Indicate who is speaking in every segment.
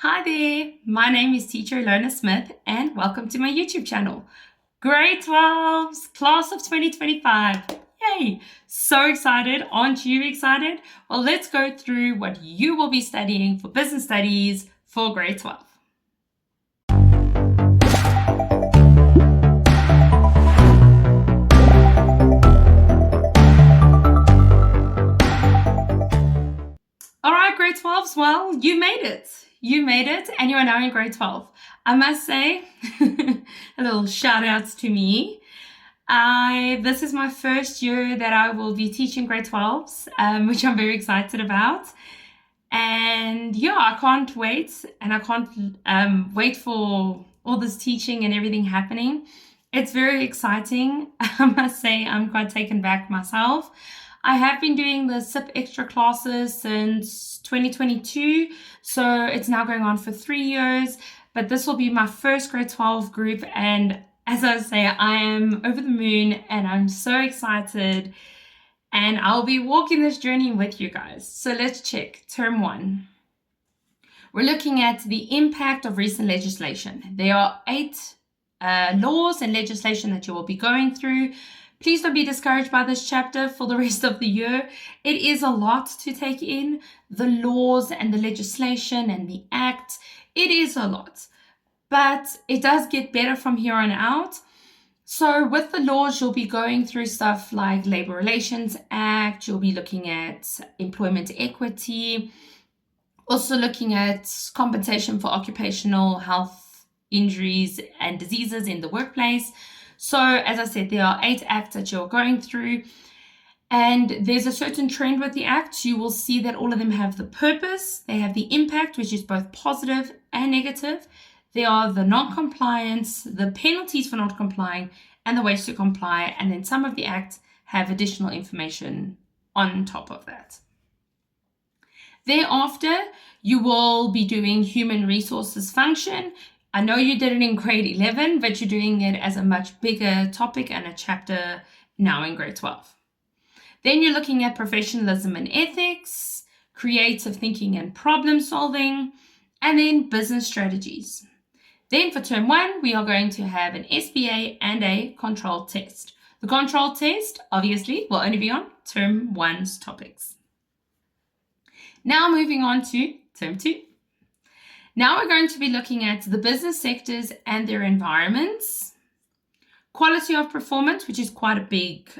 Speaker 1: Hi there, my name is Teacher Ilona Smith and welcome to my YouTube channel. Grade 12s, class of 2025. Yay! So excited. Aren't you excited? Well, let's go through what you will be studying for business studies for grade 12. All right, grade 12s, well, you made it. You made it and you are now in grade 12. I must say, a little shout outs to me. This is my first year that I will be teaching grade 12s, which I'm very excited about. And yeah, I can't wait. And I can't wait for all this teaching and everything happening. It's very exciting. I must say, I'm quite taken back myself. I have been doing the SIP extra classes since 2022, so it's now going on for 3 years, but this will be my first grade 12 group, and as I say, I am over the moon and I'm so excited, and I'll be walking this journey with you guys. So let's check term 1. We're looking at the impact of recent legislation. There are 8 laws and legislation that you will be going through. Please don't be discouraged by this chapter for the rest of the year. It is a lot to take in. The laws and the legislation and the act. It is a lot. But it does get better from here on out. So with the laws, you'll be going through stuff like Labor Relations Act. You'll be looking at employment equity. Also looking at compensation for occupational health injuries and diseases in the workplace. So, as I said, there are 8 acts that you're going through, and there's a certain trend with the acts. You will see that all of them have the purpose, they have the impact, which is both positive and negative. There are the non-compliance, the penalties for not complying, and the ways to comply, and then some of the acts have additional information on top of that. Thereafter, you will be doing human resources function. I know you did it in grade 11, but you're doing it as a much bigger topic and a chapter now in grade 12. Then you're looking at professionalism and ethics, creative thinking and problem solving, and then business strategies. Then for term 1, we are going to have an SBA and a control test. The control test, obviously, will only be on term 1's topics. Now moving on to term 2. Now we're going to be looking at the business sectors and their environments, quality of performance, which is quite a big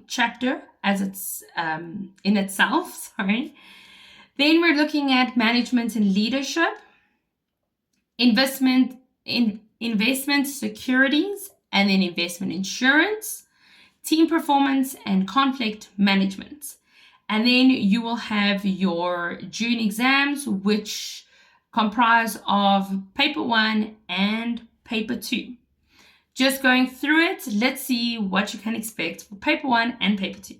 Speaker 1: chapter as it's in itself. Sorry. Then we're looking at management and leadership, investment securities, and then investment insurance, team performance and conflict management. And then you will have your June exams, which comprise of paper 1 and paper 2. Just going through it, let's see what you can expect for paper 1 and paper 2.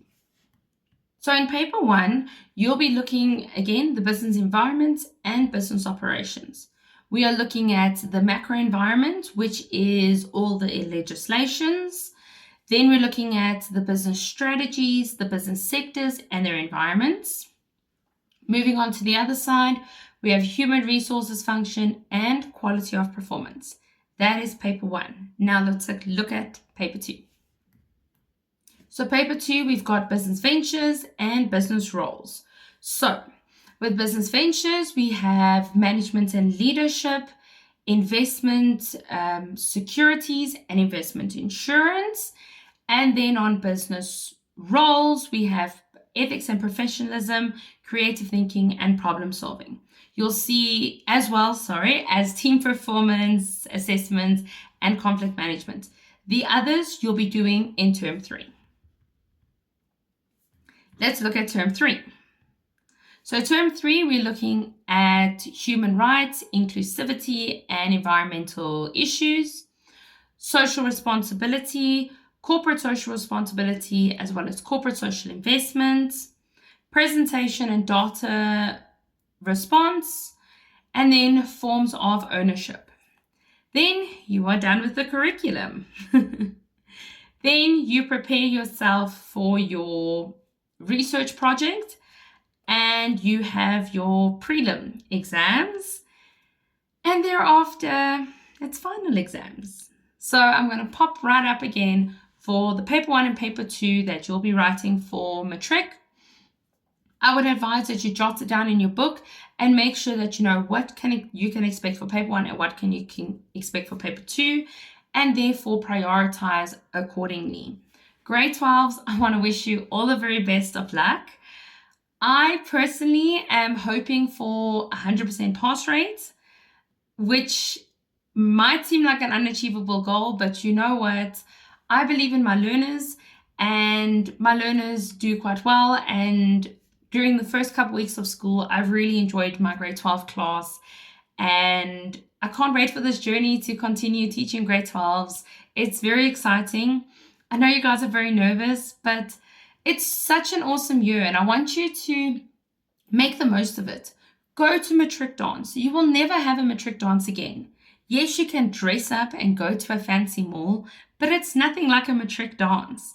Speaker 1: So in paper 1, you'll be looking, again, the business environment and business operations. We are looking at the macro environment, which is all the legislations. Then we're looking at the business strategies, the business sectors and their environments. Moving on to the other side, we have human resources function and quality of performance. That is paper 1. Now let's look at paper 2. So paper 2, we've got business ventures and business roles. So with business ventures, we have management and leadership, investment securities and investment insurance. And then on business roles, we have ethics and professionalism, creative thinking, and problem solving. You'll see as well, as team performance, assessment, and conflict management. The others you'll be doing in term 3. Let's look at term 3. So term 3, we're looking at human rights, inclusivity, and environmental issues, social responsibility, corporate social responsibility, as well as corporate social investment, presentation and data response, and then forms of ownership. Then you are done with the curriculum. Then you prepare yourself for your research project and you have your prelim exams. And thereafter, it's final exams. So I'm going to pop right up again for the paper 1 and paper 2 that you'll be writing for matric. I would advise that you jot it down in your book and make sure that you know what you can expect for paper 1 and what you can expect for paper 2, and therefore prioritize accordingly. Grade 12s, I want to wish you all the very best of luck. I personally am hoping for 100% pass rate, which might seem like an unachievable goal, but you know what? I believe in my learners, and my learners do quite well. And during the first couple weeks of school, I've really enjoyed my grade 12 class, and I can't wait for this journey to continue teaching grade 12s. It's very exciting. I know you guys are very nervous, but it's such an awesome year, and I want you to make the most of it. Go to matric dance. You will never have a matric dance again. Yes, you can dress up and go to a fancy mall, but it's nothing like a matric dance.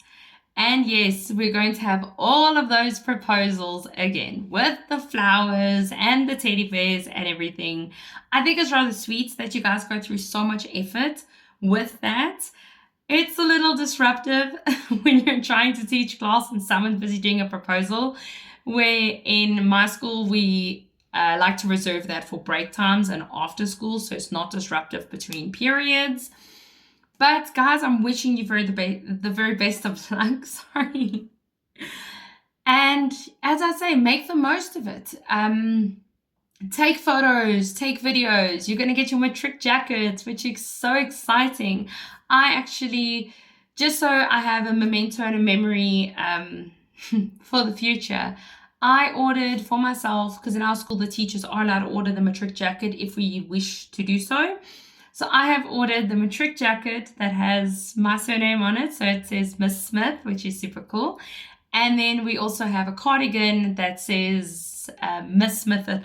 Speaker 1: And yes, we're going to have all of those proposals again with the flowers and the teddy bears and everything. I think it's rather sweet that you guys go through so much effort with that. It's a little disruptive when you're trying to teach class and someone's busy doing a proposal, where in my school we like to reserve that for break times and after school, so it's not disruptive between periods. But guys, I'm wishing you the very best of luck. Sorry. And as I say, make the most of it. Take photos, take videos. You're going to get your matric jackets, which is so exciting. I actually, just so I have a memento and a memory for the future, I ordered for myself, because in our school the teachers are allowed to order the matric jacket if we wish to do so. So I have ordered the matric jacket that has my surname on it. So it says Miss Smith, which is super cool. And then we also have a cardigan that says Miss Smith at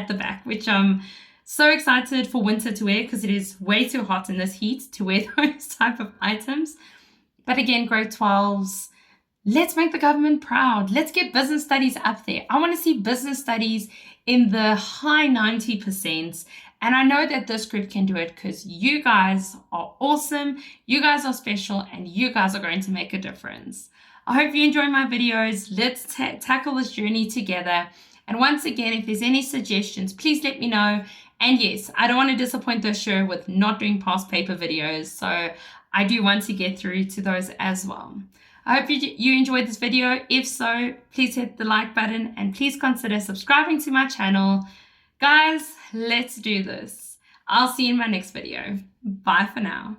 Speaker 1: the back, which I'm so excited for winter to wear, because it is way too hot in this heat to wear those type of items. But again, grade 12s, let's make the government proud. Let's get business studies up there. I want to see business studies in the high 90%. And I know that this group can do it, because you guys are awesome, you guys are special, and you guys are going to make a difference. I hope you enjoy my videos. Let's tackle this journey together. And once again, if there's any suggestions, please let me know. And yes, I don't want to disappoint this year with not doing past paper videos, so I do want to get through to those as well. I hope you enjoyed this video. If so, please hit the like button and please consider subscribing to my channel. Guys, let's do this. I'll see you in my next video. Bye for now.